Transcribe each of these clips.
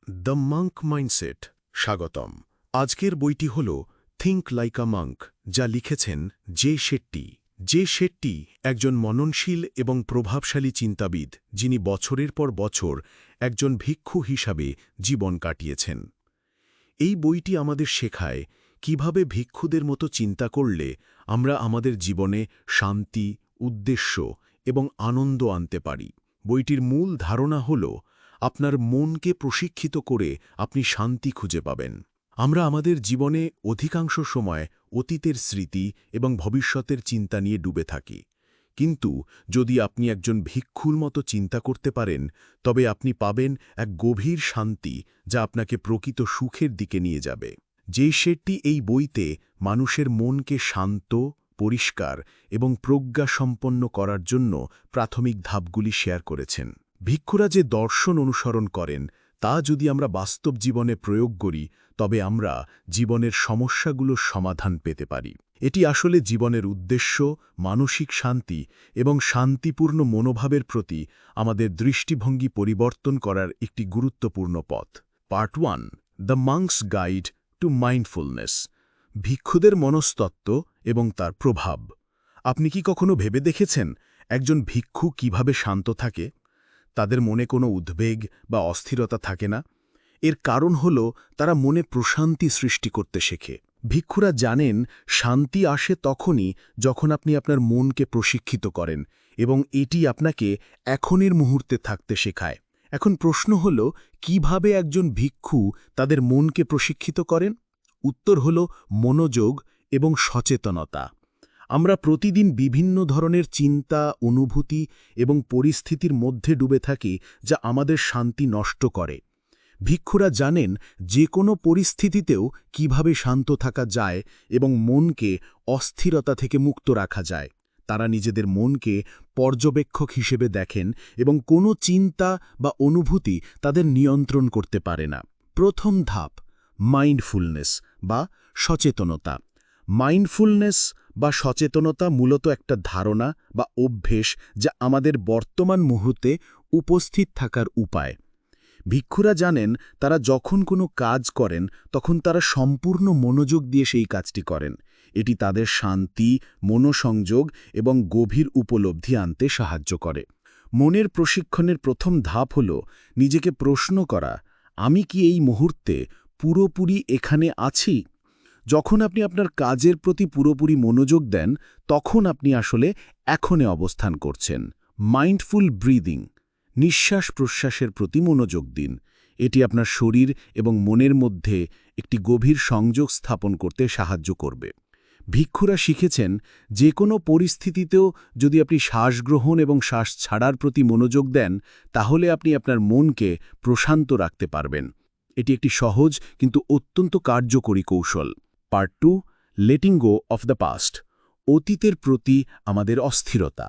The monk mindset স্বাগতম। আজকের বইটি হল থিঙ্ক লাইক আ মাঙ্ক, যা লিখেছেন জে শেট্টি। জে শেট্টি একজন মননশীল এবং প্রভাবশালী চিন্তাবিদ, যিনি বছরের পর বছর একজন ভিক্ষু হিসাবে জীবন কাটিয়েছেন। এই বইটি আমাদের শেখায় কিভাবে ভিক্ষুদের মতো চিন্তা করলে আমরা আমাদের জীবনে শান্তি, উদ্দেশ্য এবং আনন্দ আনতে পারি। বইটির মূল ধারণা হল আপনার মনকে প্রশিক্ষিত করে আপনি শান্তি খুঁজে পাবেন। আমরা আমাদের জীবনে অধিকাংশ সময় অতীতের স্মৃতি এবং ভবিষ্যতের চিন্তা নিয়ে ডুবে থাকি, কিন্তু যদি আপনি একজন ভিক্ষুর মতো চিন্তা করতে পারেন, তবে আপনি পাবেন এক গভীর শান্তি যা আপনাকে প্রকৃত সুখের দিকে নিয়ে যাবে। জে শেট্টি এই বইতে মানুষের মনকে শান্ত, পরিষ্কার এবং প্রজ্ঞাসম্পন্ন করার জন্য প্রাথমিক ধাপগুলি শেয়ার করেছেন। ভিক্ষুরা যে দর্শন অনুসরণ করেন তা যদি আমরা বাস্তব জীবনে প্রয়োগ করি, তবে আমরা জীবনের সমস্যাগুলোর সমাধান পেতে পারি। এটি আসলে জীবনের উদ্দেশ্য, মানসিক শান্তি এবং শান্তিপূর্ণ মনোভাবের প্রতি আমাদের দৃষ্টিভঙ্গি পরিবর্তন করার একটি গুরুত্বপূর্ণ পথ। Part 1, the monk's guide to mindfulness, ভিক্ষুদের মনস্তত্ত্ব এবং তার প্রভাব। আপনি কি কখনো ভেবে দেখেছেন একজন ভিক্ষু কিভাবে শান্ত থাকে? তাদের মনে কোনো উদ্বেগ বা অস্থিরতা থাকে না। এর কারণ হল তারা মনে প্রশান্তি সৃষ্টি করতে শেখে। ভিক্ষুরা জানেন শান্তি আসে তখনই যখন আপনি আপনার মনকে প্রশিক্ষিত করেন, এবং এটি আপনাকে এখনের মুহূর্তে থাকতে শেখায়। এখন প্রশ্ন হল, কিভাবে একজন ভিক্ষু তাদের মনকে প্রশিক্ষিত করেন? উত্তর হল মনোযোগ এবং সচেতনতা। আমরা প্রতিদিন বিভিন্ন ধরনের চিন্তা, অনুভূতি এবং পরিস্থিতির মধ্যে ডুবে থাকি, যা আমাদের শান্তি নষ্ট করে। ভিক্ষুরা জানেন যে কোনো পরিস্থিতিতেও কিভাবে শান্ত থাকা যায় এবং মনকে অস্থিরতা থেকে মুক্ত রাখা যায়। তারা নিজেদের মনকে পর্যবেক্ষক হিসেবে দেখেন এবং কোনো চিন্তা বা অনুভূতি তাদের নিয়ন্ত্রণ করতে পারে না। প্রথম ধাপ, মাইন্ডফুলনেস বা সচেতনতা। মাইন্ডফুলনেস বা সচেতনতা মূলত একটা ধারণা বা অভ্যেস যা আমাদের বর্তমান মুহূর্তে উপস্থিত থাকার উপায়। ভিক্ষুরা জানেন তারা যখন কোনো কাজ করেন তখন তারা সম্পূর্ণ মনোযোগ দিয়ে সেই কাজটি করেন। এটি তাদের শান্তি, মনোসংযোগ এবং গভীর উপলব্ধি আনতে সাহায্য করে। মনের প্রশিক্ষণের প্রথম ধাপ হল নিজেকে প্রশ্ন করা, আমি কি এই মুহূর্তে পুরোপুরি এখানে আছি? যখন আপনি আপনার কাজের প্রতি পুরোপুরি মনোযোগ দেন, তখন আপনি আসলে এখনে অবস্থান করছেন। মাইন্ডফুল ব্রিদিং, নিঃশ্বাস প্রশ্বাসের প্রতি মনোযোগ দিন। এটি আপনার শরীর এবং মনের মধ্যে একটি গভীর সংযোগ স্থাপন করতে সাহায্য করবে। ভিক্ষুরা শিখেছেন যে কোনো পরিস্থিতিতেও যদি আপনি শ্বাস গ্রহণ এবং শ্বাস ছাড়ার প্রতি মনোযোগ দেন, তাহলে আপনি আপনার মনকে প্রশান্ত রাখতে পারবেন। এটি একটি সহজ কিন্তু অত্যন্ত কার্যকরী কৌশল। Part 2, letting go of the past, অতীতের প্রতি আমাদের অস্থিরতা।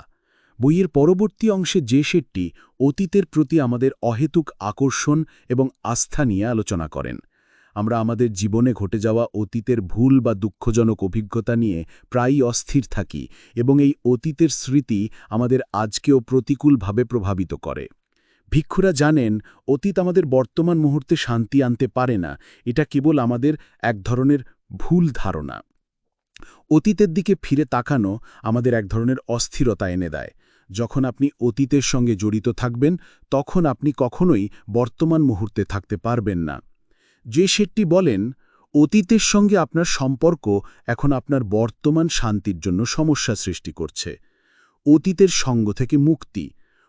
বইয়ের পরবর্তী অংশে জে শেট্টি অতীতের প্রতি আমাদের অহেতুক আকর্ষণ এবং আস্থা নিয়ে আলোচনা করেন। আমরা আমাদের জীবনে ঘটে যাওয়া অতীতের ভুল বা দুঃখজনক অভিজ্ঞতা নিয়ে প্রায়ই অস্থির থাকি, এবং এই অতীতের স্মৃতি আমাদের আজকেও প্রতিকূলভাবে প্রভাবিত করে। ভিক্ষুরা জানেন অতীত আমাদের বর্তমান মুহূর্তে শান্তি আনতে পারে না। এটা কেবল আমাদের এক ধরনের ভুল ধারণা। অতীতের দিকে ফিরে তাকানো আমাদের এক ধরনের অস্থিরতা এনে দেয়। যখন আপনি অতীতের সঙ্গে জড়িত থাকবেন, তখন আপনি কখনোই বর্তমান মুহূর্তে থাকতে পারবেন না। জে শেট্টি বলেন, অতীতের সঙ্গে আপনার সম্পর্ক এখন আপনার বর্তমান শান্তির জন্য সমস্যা সৃষ্টি করছে। অতীতের সঙ্গ থেকে মুক্তি,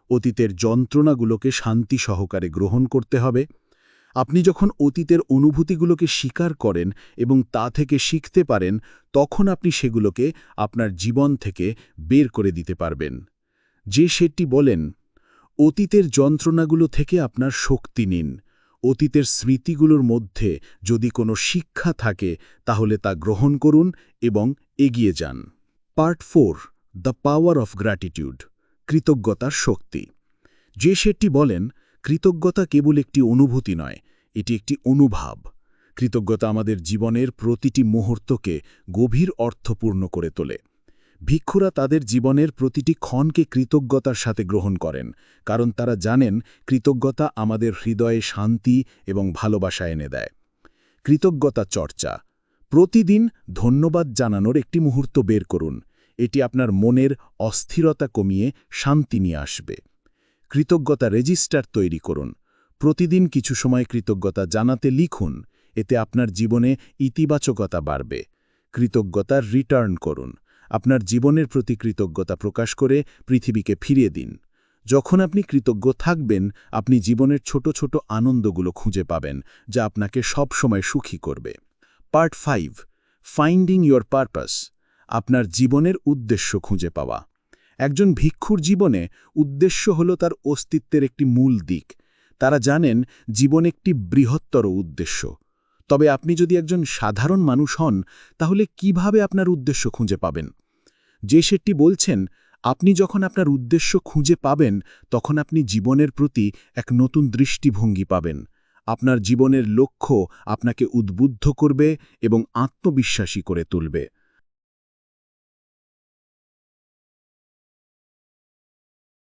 অতীতের যন্ত্রণাগুলোকে শান্তি সহকারে গ্রহণ করতে হবে। আপনি যখন অতীতের অনুভূতিগুলোকে স্বীকার করেন এবং তা থেকে শিখতে পারেন, তখন আপনি সেগুলোকে আপনার জীবন থেকে বের করে দিতে পারবেন। জে শেট্টি বলেন, অতীতের যন্ত্রণাগুলো থেকে আপনার শক্তি নিন। অতীতের স্মৃতিগুলোর মধ্যে যদি কোনো শিক্ষা থাকে, তাহলে তা গ্রহণ করুন এবং এগিয়ে যান। Part 4, the power of gratitude, কৃতজ্ঞতার শক্তি। জে শেট্টি বলেন, কৃতজ্ঞতা কেবল একটি অনুভূতি নয়, এটি একটি অনুভব। কৃতজ্ঞতা আমাদের জীবনের প্রতিটি মুহূর্তকে গভীর অর্থপূর্ণ করে তোলে। ভিক্ষুরা তাদের জীবনের প্রতিটি ক্ষণকে কৃতজ্ঞতার সাথে গ্রহণ করেন, কারণ তারা জানেন কৃতজ্ঞতা আমাদের হৃদয়ে শান্তি এবং ভালোবাসা এনে দেয়। কৃতজ্ঞতা চর্চা। প্রতিদিন ধন্যবাদ জানানোর একটি মুহূর্ত বের করুন। এটি আপনার মনের অস্থিরতা কমিয়ে শান্তি নিয়ে আসবে। কৃতজ্ঞতা রেজিস্টার তৈরি করুন। প্রতিদিন কিছু সময় কৃতজ্ঞতা জানাতে লিখুন। এতে আপনার জীবনে ইতিবাচকতা বাড়বে। কৃতজ্ঞতার রিটার্ন করুন। আপনার জীবনের প্রতি কৃতজ্ঞতা প্রকাশ করে পৃথিবীকে ফিরিয়ে দিন। যখন আপনি কৃতজ্ঞ থাকবেন, আপনি জীবনের ছোট ছোট আনন্দগুলো খুঁজে পাবেন, যা আপনাকে সবসময় সুখী করবে। Part 5, finding your purpose. আপনার জীবনের উদ্দেশ্য খুঁজে পাওয়া। একজন ভিক্ষুর জীবনে উদ্দেশ্য হল তার অস্তিত্বের একটি মূল দিক। তারা জানেন জীবন একটি বৃহত্তর উদ্দেশ্য। তবে আপনি যদি একজন সাধারণ মানুষ হন, তাহলে কিভাবে আপনার উদ্দেশ্য খুঁজে পাবেন? যে শেট্টি বলছেন, আপনি যখন আপনার উদ্দেশ্য খুঁজে পাবেন, তখন আপনি জীবনের প্রতি এক নতুন দৃষ্টিভঙ্গি পাবেন। আপনার জীবনের লক্ষ্য আপনাকে উদ্বুদ্ধ করবে এবং আত্মবিশ্বাসী করে তুলবে।